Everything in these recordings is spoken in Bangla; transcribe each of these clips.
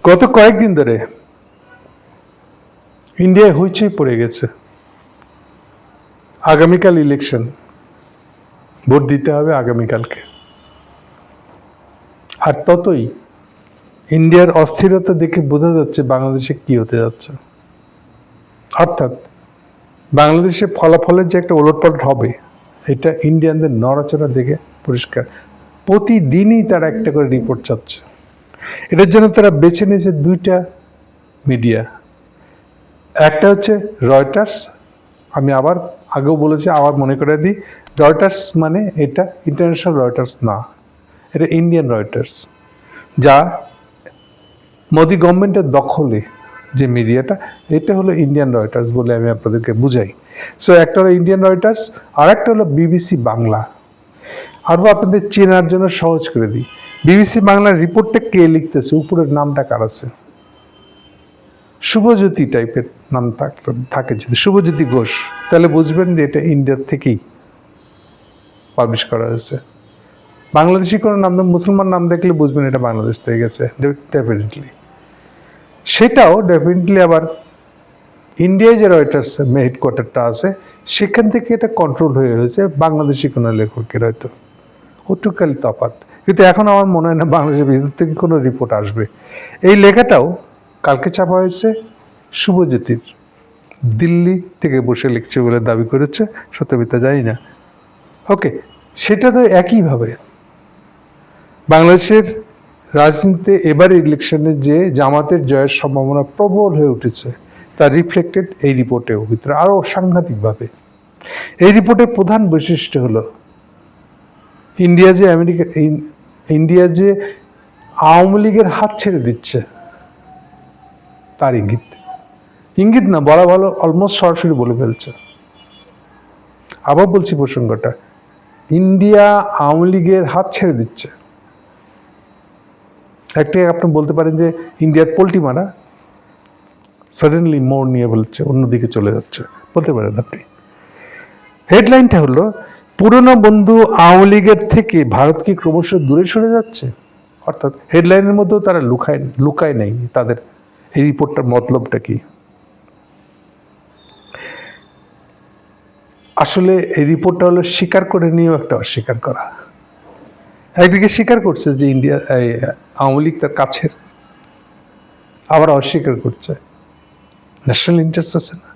গত কয়েকদিন ধরে ইন্ডিয়ায় হইচই পড়ে গেছে। আগামীকাল ইলেকশন, ভোট দিতে হবে আগামীকালকে। আর ততই ইন্ডিয়ার অস্থিরতা দেখে বোঝা যাচ্ছে বাংলাদেশে কি হতে যাচ্ছে। অর্থাৎ বাংলাদেশে ফলাফলের যে একটা ওলটপালট হবে, এটা ইন্ডিয়ানদের নড়াচড়া দেখে পরিষ্কার। প্রতিদিনই তারা একটা করে রিপোর্ট চাচ্ছে। এটার জন্য তারা বেছে নিয়েছে দুইটা মিডিয়া। একটা হচ্ছে রয়টার্স, আমি আবার আগেও বলেছি, আবার মনে করে দিই, রয়টার্স মানে এটা ইন্টারন্যাশনাল রয়টার্স না, এটা ইন্ডিয়ান রয়টার্স, যা মোদি গভর্নমেন্টের দখলে যে মিডিয়াটা, এটা হলো ইন্ডিয়ান রয়টার্স বলে আমি আপনাদেরকে বুঝাই। সো একটা হলো ইন্ডিয়ান রয়টার্স, আর একটা হলো বিবিসি বাংলা। আরও আপনাদের চেনার জন্য সহজ করে দিই, বিবিসি বাংলার রিপোর্টটা কে লিখতেছে, উপরের নামটা কার আছে? শুভজ্যোতি টাইপের নাম থাকে, যদি শুভজ্যোতি ঘোষ, তাহলে বুঝবেন যে এটা ইন্ডিয়ার থেকেই পাবলিশ করা হয়েছে। বাংলাদেশি কোনো নাম, মুসলমান নাম দেখলে বুঝবেন এটা বাংলাদেশ থেকে গেছে ডেফিনেটলি। সেটাও ডেফিনেটলি আবার ইন্ডিয়ায় যে রয়টার্স হেডকোয়ার্টারটা আছে, সেখান থেকে এটা কন্ট্রোল হয়ে হয়েছে বাংলাদেশি কোনো লেখকের, হয়তো অটুকালি তফাৎ। কিন্তু এখন আমার মনে হয় না বাংলাদেশের ভিতর থেকে কোনো রিপোর্ট আসবে। এই লেখাটাও কালকে চাপা হয়েছে শুভজ্যোতির, দিল্লি থেকে বসে লিখছে বলে দাবি করেছে, সত্যমিথ্যা জানি না। ওকে, সেটা তো একইভাবে বাংলাদেশের রাজনীতিতে এবার ইলেকশনে যে জামাতের জয়ের সম্ভাবনা প্রবল হয়ে উঠেছে, তা রিফ্লেক্টেড এই রিপোর্টেও, ভিতরে আরও সাংঘাতিকভাবে। এই রিপোর্টের প্রধান বৈশিষ্ট্য হলো ইন্ডিয়া যে আওয়ামী লীগের হাত ছেড়ে দিচ্ছে তার ইঙ্গিত না বলা ভালো, অলমোস্ট সরাসরি বলে ফেলছে। আবার বলছি প্রসঙ্গটা, ইন্ডিয়া আওয়ামী লীগের হাত ছেড়ে দিচ্ছে। একটা আপনি বলতে পারেন যে ইন্ডিয়ার পোল্টি মারা সাডেনলি মোড় নিয়ে বলছে, অন্যদিকে চলে যাচ্ছে, বলতে পারেন আপনি। হেডলাইনটা হলো, পুরনো বন্ধু আওয়ামী লীগের থেকে ভারত কি ক্রমশ দূরে সরে যাচ্ছে। অর্থাৎ হেডলাইনের মধ্যেও তারা লুকায় নেই তাদের এই রিপোর্টটার মতলবটা কি। আসলে এই রিপোর্টটা হলো স্বীকার করে নিয়েও একটা অস্বীকার করা। একদিকে স্বীকার করছে যে ইন্ডিয়া আওয়ামী লীগ তার কাছের, আবার অস্বীকার করছে ন্যাশনাল ইন্টারেস্ট আছে না,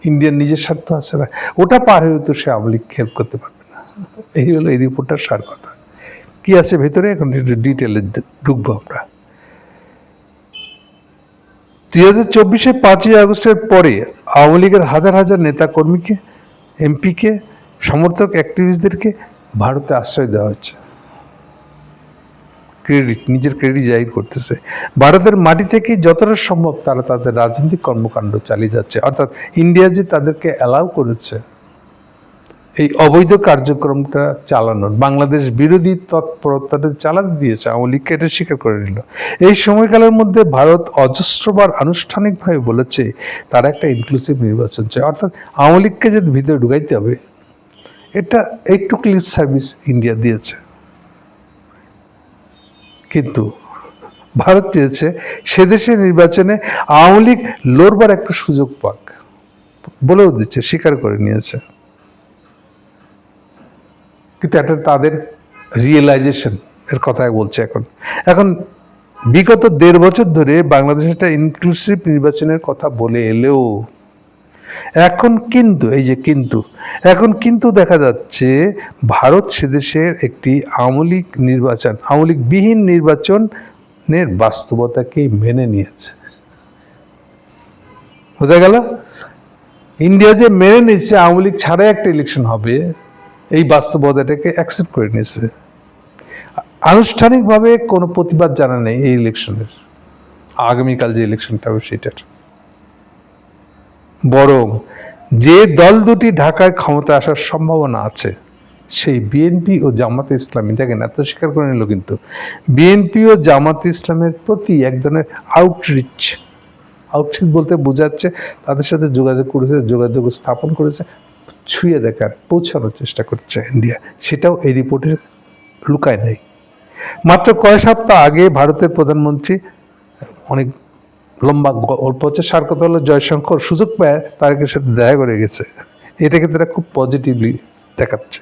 ইন্ডিয়ার নিজের স্বার্থ আছে না, ওটা পার হয়ে তো সে আওয়ামী লীগ হেল্প করতে পারবে না। এই হলো এই রিপোর্টটার সার কথা। কি আছে ভেতরে এখন ডিটেলে ঢুকবো আমরা। 2024 5ই আগস্টের পরে আওয়ামী লীগের হাজার হাজার নেতাকর্মীকে, এমপিকে, সমর্থক অ্যাক্টিভিস্টদেরকে ভারতে আশ্রয় দেওয়া হচ্ছে। নিজের ক্রেডিট জাহির করতেছে। ভারতের মাটি থেকে যতটা সম্ভব তারা তাদের রাজনৈতিক কর্মকাণ্ড চালিয়ে যাচ্ছে। অর্থাৎ ইন্ডিয়া যে তাদেরকে অ্যালাউ করেছে এই অবৈধ কার্যক্রমটা চালানোর, বাংলাদেশ বিরোধী তৎপরতাটা চালাতে দিয়েছে আওয়ামী লীগকে, এটা স্বীকার করে নিল। এই সময়কালের মধ্যে ভারত অজস্রবার আনুষ্ঠানিকভাবে বলেছে তারা একটা ইনক্লুসিভ নির্বাচন চায়। অর্থাৎ আওয়ামী লীগকে যদি ভিতরে ঢুকাইতে হবে, এটা এইটুকু লিপ সার্ভিস ইন্ডিয়া দিয়েছে। কিন্তু ভারত চেয়েছে সে দেশের নির্বাচনে আওয়ামী লীগ লড়বার একটা সুযোগ পাক, বলেও দিচ্ছে, স্বীকার করে নিয়েছে। কিন্তু এটা তাদের রিয়েলাইজেশন এর কথাই বলছে। এখন বিগত 1.5 বছর ধরে বাংলাদেশ একটা ইনক্লুসিভ নির্বাচনের কথা বলে এলেও এখন কিন্তু কিন্তু দেখা যাচ্ছে ভারত সেদেশের একটি আওয়ামী লীগ বিহীন নির্বাচনের বাস্তবতাকেই মেনে নিয়েছে। বোঝা গেল, ইন্ডিয়া যে মেনে নিচ্ছে আওয়ামী লীগ ছাড়াই একটা ইলেকশন হবে, এই বাস্তবতাটাকে অ্যাকসেপ্ট করে নিয়েছে। আনুষ্ঠানিকভাবে কোনো প্রতিবাদ জানা নেই এই ইলেকশনের, আগামীকাল যে ইলেকশনটা হবে সেটার। বরং যে দল দুটি ঢাকায় ক্ষমতা আসার সম্ভাবনা আছে, সেই বিএনপি ও জামাতে ইসলামী, দেখেন এত স্বীকার করে নিল, কিন্তু বিএনপি ও জামাতে ইসলামের প্রতি এক ধরনের আউটরিচ বলতে বোঝাচ্ছে তাদের সাথে যোগাযোগ স্থাপন করেছে, ছুঁয়ে দেখার, পৌঁছানোর চেষ্টা করছে ইন্ডিয়া। সেটাও এই রিপোর্টে লুকায় নেই। মাত্র কয়েক সপ্তাহ আগে ভারতের প্রধানমন্ত্রী অনেক লম্বা গল্প হচ্ছে। সার কথা হলো জয়শঙ্কর সুযোগ পায় তারেকের সাথে দেখা করে গেছে, এটাকে তারা খুব পজিটিভলি দেখাচ্ছে।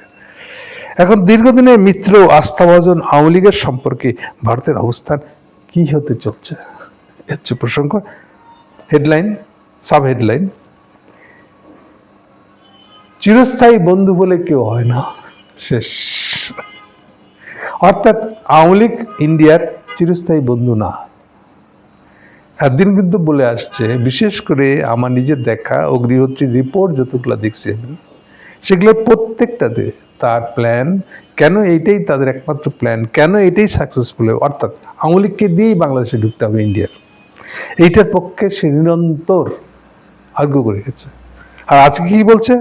এখন দীর্ঘদিনের মিত্র আস্থাভাজন আওয়ামী লীগের সম্পর্কে ভারতের অবস্থান কি হতে চলছে হচ্ছে প্রসঙ্গ। হেডলাইন, সাব হেডলাইন, চিরস্থায়ী বন্ধু বলে কেউ হয় না, শেষ। অর্থাৎ আওয়ামী লীগ ইন্ডিয়ার চিরস্থায়ী বন্ধু না। একদিন কিন্তু বলে আসছে, বিশেষ করে আমার নিজের দেখা অগ্নিহোত্রী রিপোর্ট যতগুলো দেখছি আমি, সেগুলোর প্রত্যেকটাতে তার প্ল্যান, কেন এইটাই তাদের একমাত্র প্ল্যান, কেন এটাই সাকসেসফুল হবে, অর্থাৎ আওয়ামী লীগকে দিয়েই বাংলাদেশে ঢুকতে হবে ইন্ডিয়ার, এইটার পক্ষে সে নিরন্তর আগ্রহ করে গেছে। আর আজকে কি বলছে,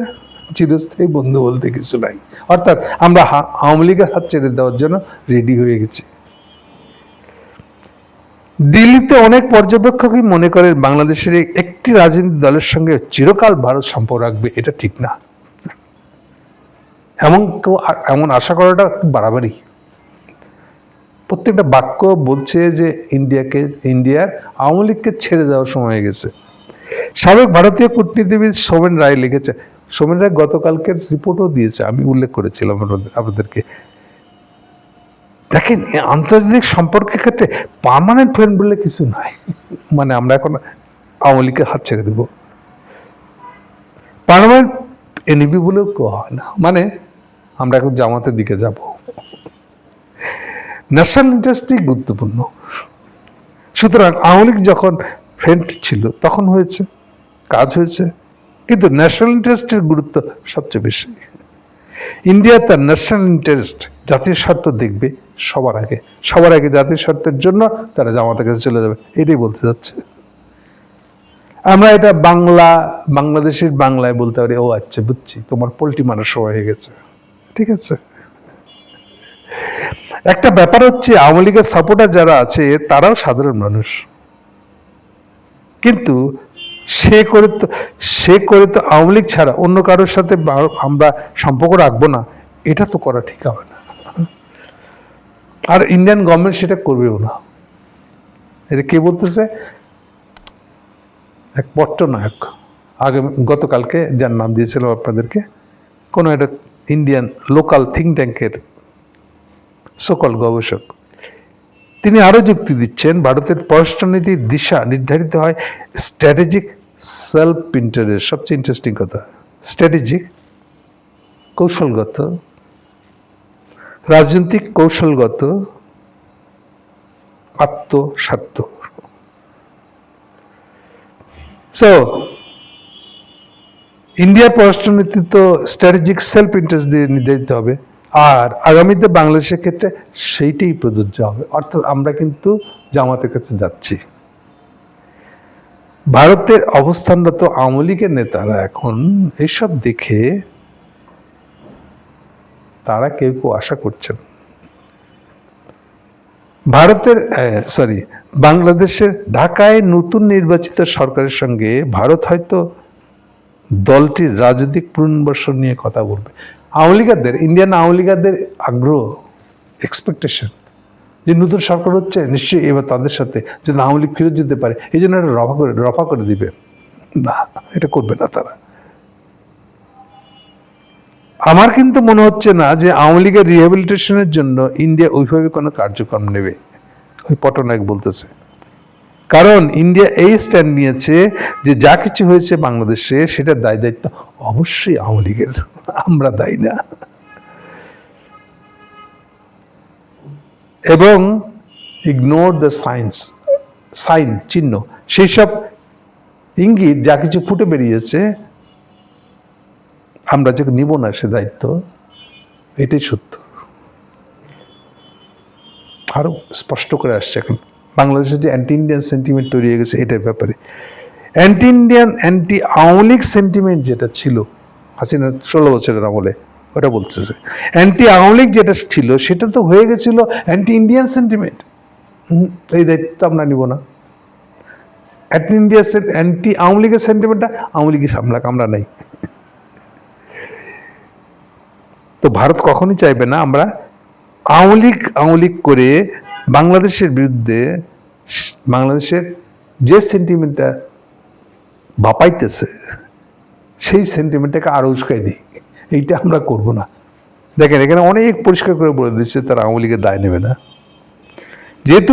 চিরস্থায়ী বন্ধু বলতে কিছু নাই, অর্থাৎ আমরা আওয়ামী লীগের হাত ছেড়ে দেওয়ার জন্য রেডি হয়ে গেছি। দিল্লিতে অনেক পর্যবেক্ষকই মনে করেন বাংলাদেশের একটি রাজনৈতিক দলের সঙ্গে চিরকাল ভারত সম্পর্ক রাখবে, এটা ঠিক না। এমন আশা করাটা বাড়াবাড়ি। প্রত্যেকটা বাক্য বলছে যে ইন্ডিয়ার আওয়ামী লীগকে ছেড়ে যাওয়ার সময় হয়ে গেছে। সাবেক ভারতীয় কূটনীতিবিদ সোমেন রায় লিখেছে, সোমেন রায় গতকালকের রিপোর্টও দিয়েছে, আমি উল্লেখ করেছিলাম আপনাদেরকে। দেখেন, আন্তর্জাতিক সম্পর্কের ক্ষেত্রে পার্মানেন্ট ফ্রেন্ড বলে কিছু নাই, মানে আমরা এখন আওয়ামী লীগের হাত ছেড়ে দেব, পার্মানেন্ট এনিমি বলেও কেউ হয় না, মানে আমরা এখন জামাতের দিকে যাব। ন্যাশনাল ইন্টারেস্টই গুরুত্বপূর্ণ। সুতরাং আওয়ামী লীগ যখন ফ্রেন্ড ছিল তখন হয়েছে, কাজ হয়েছে, কিন্তু ন্যাশনাল ইন্টারেস্টের গুরুত্ব সবচেয়ে বেশি। ইন্ডিয়া তার ন্যাশনাল ইন্টারেস্ট, জাতীয় স্বার্থ দেখবে সবার আগে জাতীয় স্বার্থের জন্য তারা জামাতের কাছে চলে যাবে, এটাই বলতে যাচ্ছে। আমরা এটা বাংলাদেশের বাংলায় বলতে পারি, ও আচ্ছা বুঝছি, তোমার পোল্ট্রি মারার সময় হয়ে গেছে, ঠিক আছে। একটা ব্যাপার হচ্ছে, আওয়ামী লীগের সাপোর্টার যারা আছে তারাও সাধারণ মানুষ, কিন্তু সে করে তো আওয়ামী লীগ ছাড়া অন্য কারোর সাথে আমরা সম্পর্ক রাখবো না, এটা তো করা ঠিক হবে না। আর ইন্ডিয়ান গভর্নমেন্ট সেটা করবেও না। এটা কে বলতেছে, এক পট্টনায়ক, গতকালকে যার নাম দিয়েছিলাম আপনাদেরকে, কোনো একটা ইন্ডিয়ান লোকাল থিঙ্ক ট্যাঙ্কের সকল গবেষক, তিনি আরো যুক্তি দিচ্ছেন, ভারতের পররাষ্ট্রনীতির দিশা নির্ধারিত হয় স্ট্র্যাটেজিক সেলফ ইন্টারেস্ট। সবচেয়ে ইন্টারেস্টিং কথা, স্ট্র্যাটেজিক, কৌশলগত, রাজনৈতিক কৌশলগত আত্মস্বার্থ। সো ইন্ডিয়ার পররাষ্ট্রনীতি তো স্ট্র্যাটেজিক সেলফ ইন্টারেস্ট দিয়ে নির্ধারিত হবে, আর আগামীতে বাংলাদেশের ক্ষেত্রে সেইটাই প্রযোজ্য হবে, অর্থাৎ আমরা কিন্তু জামাতের কাছে যাচ্ছি। ভারতের অবস্থানরত আওয়ামী লীগের নেতারা এখন এইসব দেখে তারা কেউ আশা করছেন বাংলাদেশের ঢাকায় নতুন নির্বাচিত সরকারের সঙ্গে ভারত হয়তো দলটির রাজনৈতিক পুনর্বাসন নিয়ে কথা বলবে। ইন্ডিয়ান আওয়ামী লীগারদের আগ্রহ, এক্সপেকটেশন যে নতুন সরকার হচ্ছে, নিশ্চয়ই এবার তাদের সাথে যে আওয়ামী লীগ ফিরত যেতে পারে, এই জন্য একটা রফা করে দিবে না, এটা করবে না তারা। আমার কিন্তু মনে হচ্ছে না যে আওয়ামী লীগের রিহ্যাবিলিটেশনের জন্য ইন্ডিয়া ওইভাবে কোনো কার্যক্রম নেবে, ওই পটনায়ক বলতেছে। কারণ ইন্ডিয়া এই স্ট্যান্ড নিয়েছে যে যা কিছু হয়েছে বাংলাদেশে সেটা দায়িত্ব অবশ্যই আওয়ামী লীগের, আমরা দায়ী না। এবং ইগনোর দ্য সাইন চিহ্ন, সেই সব ইঙ্গিত যা কিছু ফুটে বেরিয়েছে, আমরা যে নিব না সে দায়িত্ব, এটাই সত্য। আরো স্পষ্ট করে আসছে এখন বাংলাদেশে যে অ্যান্টি ইন্ডিয়ান সেন্টিমেন্ট তৈরি হয়ে গেছে, এটার ব্যাপারে অ্যান্টি আওয়ামী লীগ সেন্টিমেন্ট যেটা ছিল হাসিনা 16 বছরের আমলে, ওটা বলতেছে অ্যান্টি আওয়ামী লীগ যেটা ছিল সেটা তো হয়ে গেছিল অ্যান্টি ইন্ডিয়ান সেন্টিমেন্ট। এই দায়িত্ব আমরা নিব না। অ্যান্টি আওয়ামী লীগের সেন্টিমেন্টটা আওয়ামী লীগের সামলাক, আমরা নাই। তো ভারত কখনই চাইবে না আমরা আওয়ামী লীগ করে বাংলাদেশের বিরুদ্ধে বাংলাদেশের যে সেন্টিমেন্টটা বাপাইতেছে সেই সেন্টিমেন্টটাকে আরো উস্কাই দিই, এইটা আমরা করব না। দেখেন এখানে অনেক পরিষ্কার করে বলে দিচ্ছে তারা আওয়ামী লীগের দায় নেবে না। যেহেতু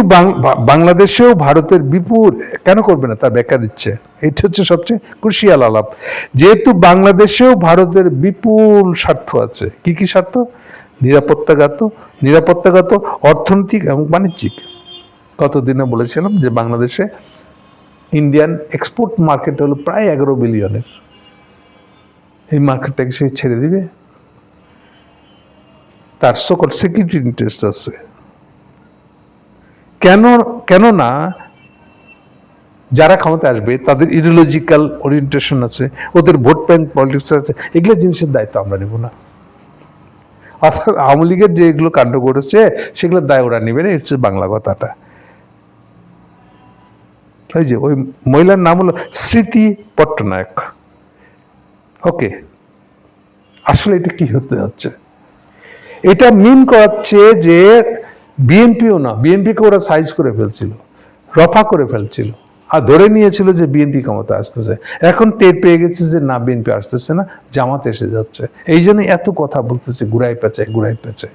বাংলাদেশেও ভারতের বিপুল, কেন করবে না তার ব্যাখ্যা দিচ্ছে, এটা হচ্ছে সবচেয়ে ক্রুশিয়াল আলাপ। যেহেতু বাংলাদেশেও ভারতের বিপুল স্বার্থ আছে। কি কি স্বার্থ? নিরাপত্তাগত, অর্থনৈতিক এবং বাণিজ্যিক। গতদিনে বলেছিলাম যে বাংলাদেশে ইন্ডিয়ান এক্সপোর্ট মার্কেট হলো প্রায় 11 বিলিয়নের। এই মার্কেটটাকে সে ছেড়ে দিবে? তার সকল সিকিউরিটি ইন্টারেস্ট আছে। কেননা যারা ক্ষমতা আসবে তাদের ইডিওলজিক্যাল ওরিয়েন্টেশন আছে, ওদের ভোট ব্যাংক পলিটিক্স আছে, এগুলো জিনিসের দায়িত্ব আমরা নেব না। অর্থাৎ আওয়ামী লীগের যেগুলো কাণ্ড করেছে সেগুলোর দায় ওরা নেবে না, এটা হচ্ছে বাংলা কথাটা। ওই যে ওই মহিলার নাম হলো স্মৃতি পট্টনায়ক। ওকে, আসলে এটা কি হতে যাচ্ছে? এটা মিন করাচ্ছে যে বিএনপিও না, বিএনপিকে ওরা সাইজ করে ফেলছিল, রফা করে ফেলছিল, আর ধরে নিয়েছিল যে বিএনপি ক্ষমতা আসতেছে। এখন টের পেয়ে গেছে যে না, বিএনপি আসতেছে না, জামাত এসে যাচ্ছে। এই জন্য এত কথা বলতেছে ঘুরাই পেঁচে।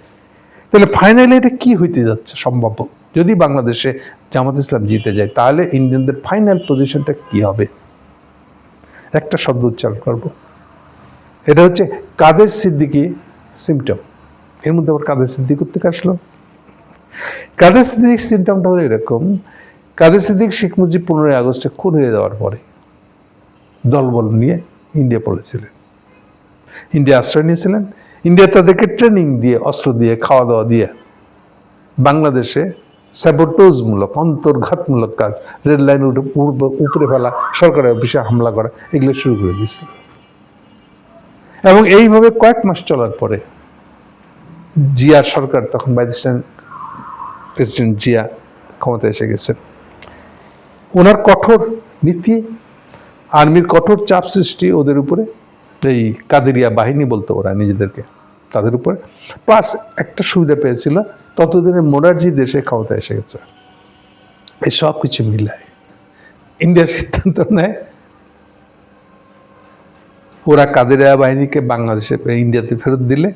তাহলে ফাইনালি এটা কি হইতে যাচ্ছে সম্ভাব্য? যদি বাংলাদেশে জামাত ইসলাম জিতে যায় তাহলে ইন্ডিয়ানদের ফাইনাল পজিশনটা কি হবে? একটা শব্দ উচ্চারণ করব, এটা হচ্ছে কাদের সিদ্দিকী সিমটম। এর মধ্যে আবার কাদের সিদ্দিক থেকে আসলো। কাদের সিদ্দিক সিমটমটা হলো এরকম: কাদের সিদ্দিক শেখ মুজিব 15ই আগস্টে খুন হয়ে যাওয়ার পরে দলবল নিয়ে ইন্ডিয়া পড়েছিলেন, ইন্ডিয়া আশ্রয় নিয়েছিলেন। ইন্ডিয়া তাদেরকে ট্রেনিং দিয়ে, অস্ত্র দিয়ে, খাওয়া দাওয়া দিয়ে বাংলাদেশে স্যাবোটোজমূলক, অন্তর্ঘাতমূলক কাজ, রেল লাইন উপরে ফেলা, সরকারি অফিসে হামলা করা, এগুলো শুরু করে দিয়েছিল। এবং এইভাবে কয়েক মাস চলার পরে জিয়ার সরকার, তখন প্রেসিডেন্ট জিয়া ক্ষমতা এসে গেছেন। ওনার কঠোর নীতি, আর্মির কঠোর চাপ সৃষ্টি ওদের উপরে, এই কাদেরিয়া বাহিনী বলতো ওরা নিজেদেরকে, তাদের উপরে। প্লাস একটা সুবিধা পেয়েছিল, ততদিনে মোরারজি দেশে ক্ষমতা এসে গেছে। এই সব কিছু মিলায় ইন্ডিয়ার সিদ্ধান্ত নেয় ওরা কাদেরিয়া বাহিনীকে ইন্ডিয়াতে ফেরত দিলে,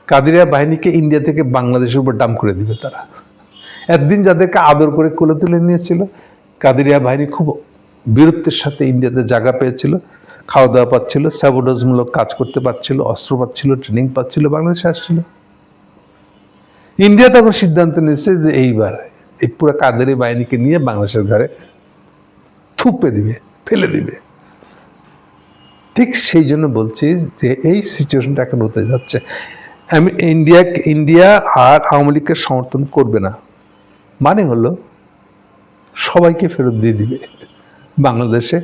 কাদেরিয়া বাহিনীকে ইন্ডিয়া থেকে বাংলাদেশের উপর ডাম্প করে দিবে তারা। একদিন যাদেরকে আদর করে কোলে তুলে নিয়েছিল, কাদেরিয়া বাহিনী খুব বীরত্বের সাথে ইন্ডিয়াতে জায়গা পেয়েছিল, খাওয়া দাওয়া পাচ্ছিল, স্যাবোটাজমূলক কাজ করতে পারছিল, অস্ত্র পাচ্ছিল, ট্রেনিং পাচ্ছিল, বাংলাদেশে আসছিল। ইন্ডিয়া তখন সিদ্ধান্ত নিয়েছে যে এইবার এই পুরো কাদেরিয়া বাহিনীকে নিয়ে বাংলাদেশের ঘরে থুপে দিবে, ফেলে দিবে। ঠিক সেই জন্য বলছি যে এই সিচুয়েশনটা এখন হতে যাচ্ছে। ইন্ডিয়া আর আওয়ামী লীগকে সমর্থন করবে না, মানে হলো সবাইকে ফেরত দিয়ে দিবে বাংলাদেশে।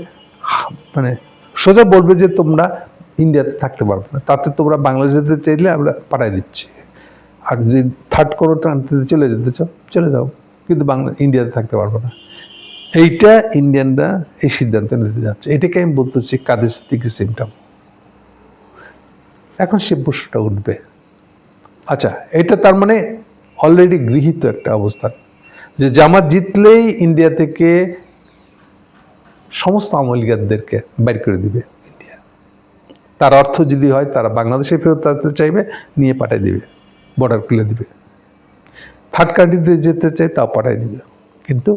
মানে সোজা বলবে যে তোমরা ইন্ডিয়াতে থাকতে পারবে না, তাতে তোমরা বাংলাদেশে চাইলে আমরা পাঠাই দিচ্ছি, আর যদি থার্ড কোয়ার্টার আনতে চলে যেতে চাও চলে যাও, কিন্তু ইন্ডিয়াতে থাকতে পারবে না। এইটা ইন্ডিয়ানরা এই সিদ্ধান্ত নিতে যাচ্ছে। এটাকে আমি বলতেছি কাদের সিদ্দিকী সিমটম। এখন সে প্রশ্নটা উঠবে, আচ্ছা এটা তার মানে অলরেডি গৃহীত একটা অবস্থান যে জামাত জিতলেই ইন্ডিয়া থেকে সমস্ত আওয়ামী লীগারদেরকে বাইর করে দিবে ইন্ডিয়া। তার অর্থ যদি হয় তারা বাংলাদেশে ফেরত আসতে চাইবে, নিয়ে পাঠিয়ে দিবে, বর্ডার খুলে দিবে। থার্ড কান্ট্রিতে যেতে চাই তাও পাঠিয়ে দিবে, কিন্তু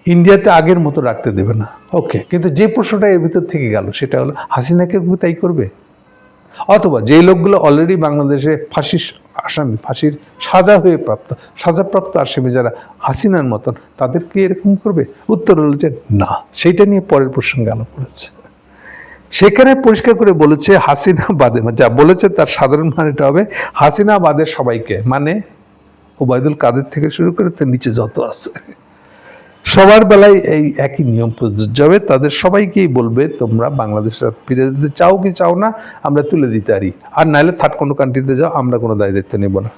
ইন্ডিয়াতে আগের মতো রাখতে দেবে না। ওকে, কিন্তু যে প্রশ্নটা এর ভিতর থেকে গেল সেটা হলো হাসিনাকে তাই করবে? অথবা যেই লোকগুলো অলরেডি বাংলাদেশে ফাঁসির আসামি, ফাঁসির সাজাপ্রাপ্ত আসামি যারা হাসিনার মতন, তাদেরকে এরকম করবে? উত্তর হলো যে না। সেইটা নিয়ে পরের প্রসঙ্গে আলো করেছে। সেখানে পরিষ্কার করে বলেছে হাসিনা বাদে, যা বলেছে তার সাধারণ মানেটা হবে হাসিনা বাদে সবাইকে, মানে ওবায়দুল কাদের থেকে শুরু করে তার নিচে যত আছে সবার বেলায় এই একই নিয়ম প্রযোজ্য হবে। তাদের সবাইকেই বলবে তোমরা বাংলাদেশে ফিরে যেতে চাও কি চাও না, আমরা তুলে দিতে পারি, আর নাহলে থার্ড কোনো কান্ট্রিতে যাও, আমরা কোনো দায় দায়িত্ব নেব না।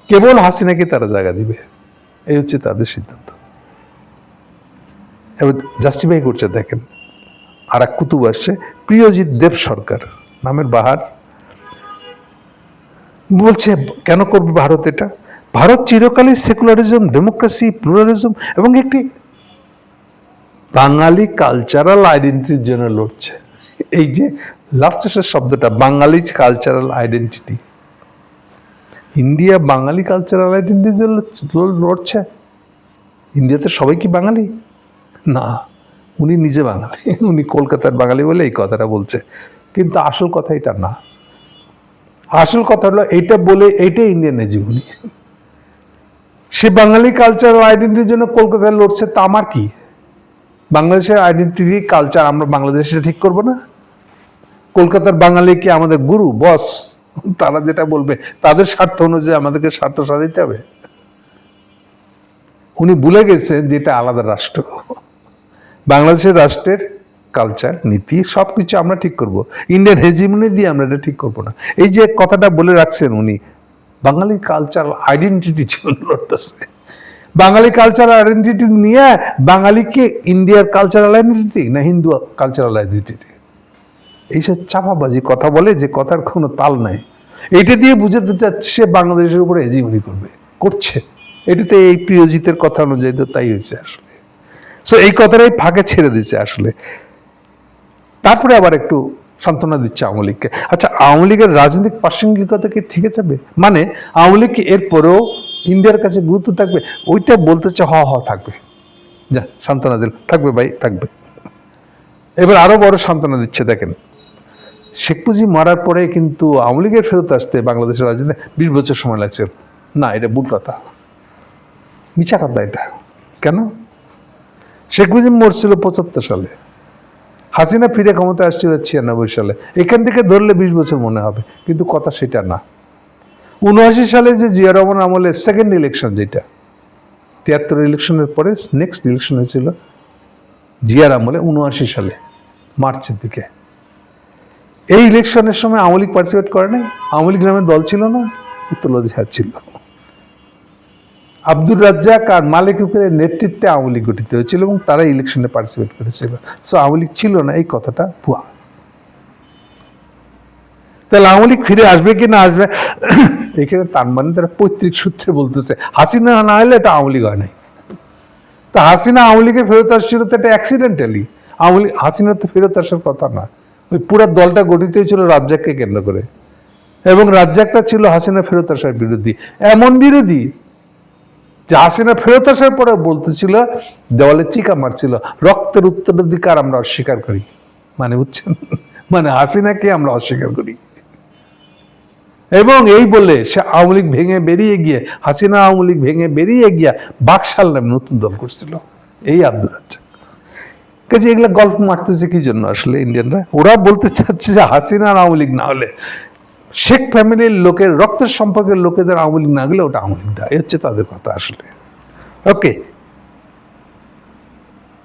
কেবল হাসিনাকে তারা জায়গা দিবে, এই হচ্ছে তাদের সিদ্ধান্ত। এবার জাস্টিফাই করছে, দেখেন আর এক কুতুব আসছে, প্রিয়জিৎ দেব সরকার নামের বাহার, বলছে কেন করবে ভারত এটা? ভারত চিরকালই সেকুলারিজম, ডেমোক্রেসি, প্লুরালিজম এবং একটি বাঙালি কালচারাল আইডেন্টিটির জন্য লড়ছে। এই যে লাস্টের শব্দটা, বাঙালি কালচারাল আইডেন্টিটি, ইন্ডিয়া বাঙালি কালচারাল আইডেন্টিটির জন্য লড়ছে। ইন্ডিয়াতে সবাই কি বাঙালি? না, উনি নিজে বাঙালি, উনি কলকাতার বাঙালি বলে এই কথাটা বলছে, কিন্তু আসল কথা এটা না। আসল কথা হলো এইটা বলে এইটাই ইন্ডিয়ান জীবনী। সে বাঙালি কালচারাল আইডেন্টিটির জন্য কলকাতায় লড়ছে, তা আমার কি? বাংলাদেশের আইডেন্টিটি কালচার আমরা বাংলাদেশে ঠিক করব না? কলকাতার বাঙালি কি আমাদের গুরু, বস? তারা যেটা বলবে তাদের স্বার্থ অনুযায়ী আমাদেরকে স্বার্থ সাজাইতে হবে। উনি ভুলে গেছেন যেটা আলাদা রাষ্ট্র। বাংলাদেশের রাষ্ট্রের কালচার, নীতি সবকিছু আমরা ঠিক করব, ইন্ডিয়ান হেজিমনি দিয়ে আমরা এটা ঠিক করব না। এই যে কথাটা বলে রাখছেন উনি, বাঙালি কালচারাল আইডেন্টিটি জন্য লড়তেছে। বাঙালি কালচারাল আইডেন্টিটি নিয়ে বাঙালিকে ইন্ডিয়ার কালচারাল আইডেন্টিটি না হিন্দু কালচারাল আইডেন্টিটি, এইসব চাপাবাজি কথা বলে যে কথার কোনো তাল নাই। এইটা দিয়ে বুঝাতে চাচ্ছে সে বাংলাদেশের উপরে হেজিমনি করছে। এটাতে এই প্রিয়জিতের কথা অনুযায়ী তো তাই হয়েছে আসলে। সো এই কথাটাই ফাঁকে ছেড়ে দিচ্ছে আসলে। তারপরে আবার একটু সান্ত্বনা দিচ্ছে আওয়ামী লীগকে। আচ্ছা, আওয়ামী লীগের রাজনৈতিক প্রাসঙ্গিকতা কি থেকে যাবে? মানে আওয়ামী লীগ কি এরপরেও ইন্ডিয়ার কাছে গুরুত্ব থাকবে? ওইটা বলতে চাচ্ছে থাকবে। যা সান্ত্বনা দিল, থাকবে ভাই, থাকবে। এবার আরো বড় সান্ত্বনা দিচ্ছে, দেখেন শেখ মুজিব মারার পরে কিন্তু আওয়ামী লীগের ফেরত আসতে বাংলাদেশের রাজনীতি 20 বছর সময় লাগছে। না, এটা ভুল কথা, মিছা কথা এটা। কেন? শেখ মুজিব মরছিল 75 সালে, হাসিনা ফিরে ক্ষমতায় আসছিল 96 সালে। এখান থেকে ধরলে 20 বছর মনে হবে, কিন্তু কথা সেটা না। 79 সালে যে জিয়া রহমান আমলে সেকেন্ড ইলেকশন, যেটা 73 ইলেকশনের পরে নেক্সট ইলেকশন হয়েছিল জিয়ার আমলে 79 সালে মার্চের দিকে। এই ইলেকশনের সময় আওয়ামী লীগ পার্টিসিপেট করে নাই। আওয়ামী লীগ নামে দল ছিল না, উত্তর জিহাদ ছিল। আব্দুর রাজ্জাক আর মালিক উকিলের নেতৃত্বে আওয়ামী লীগ গঠিত হয়েছিল এবং তারা ইলেকশনে পার্টিসিপেট করেছিল। সো আওয়ামী লীগ ছিল না, এই কথাটা ভুয়া। তাহলে আওয়ামী লীগ ফিরে আসবে কি না আসবে, এখানে তার মানে তারা পৈতৃক সূত্রে বলতেছে হাসিনা না হলে এটা আওয়ামী লীগ হয় নাই। তা হাসিনা আওয়ামী লীগে ফেরত আসছিল তো এটা অ্যাক্সিডেন্টালি। আওয়ামী লীগ হাসিনা তো ফেরত আসার কথা না। ওই পুরো দলটা গঠিত হয়েছিল রাজ্জাককে কেন্দ্র করে, এবং রাজ্জাকটা ছিল হাসিনা ফেরত আসার বিরোধী। এমন বিরোধী যে হাসিনা ফেরত আসার পরে বলতেছিল, দেওয়ালে চিকা মারছিল, রক্তের উত্তরাধিকার আমরা অস্বীকার করি। মানে বুঝছেন, মানে হাসিনাকে আমরা অস্বীকার করি। এবং এই বলে সে আওয়ামী লীগ ভেঙে বেরিয়ে গিয়ে, হাসিনা আওয়ামী লীগ ভেঙে বেরিয়ে গিয়া বাকশাল নামে নতুন দল করছিল এই আব্দুর রাজ্জাক। কাজে এগুলা গল্প মারতেছে কি জন্য আসলে ইন্ডিয়ানরা? ওরা বলতে চাচ্ছে যে হাসিনা আর আওয়ামী লীগ না হলে, শেখ ফ্যামিলির লোকের রক্তের সম্পর্কের লোকেদের আওয়ামী লীগ না গেলে ওটা আওয়ামী লীগ না। এই হচ্ছে তাদের কথা আসলে। ওকে,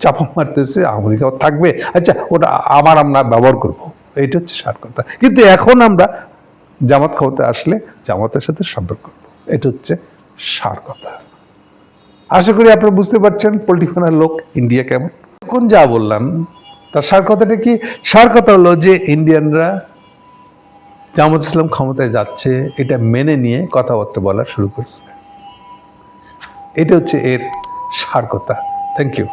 চাপা মারতেছে আওয়ামী লীগ থাকবে, আচ্ছা ওটা আবার আমরা ব্যবহার করবো, এইটা হচ্ছে সার কথা। কিন্তু এখন আমরা জামাত ক্ষমতা আসলে জামাতের সাথে সম্পর্ক করবো, এটা হচ্ছে সার কথা। আশা করি আপনারা বুঝতে পারছেন পলিটিক্যাল লোক ইন্ডিয়া কেমন। এখন যা বললাম তার সার কথাটা কি? সার কথা হলো যে ইন্ডিয়ানরা জামাত ইসলাম ক্ষমতায় যাচ্ছে এটা মেনে নিয়ে কথাবার্তা বলা শুরু করছে। এটা হচ্ছে এর সার কথা। Thank you.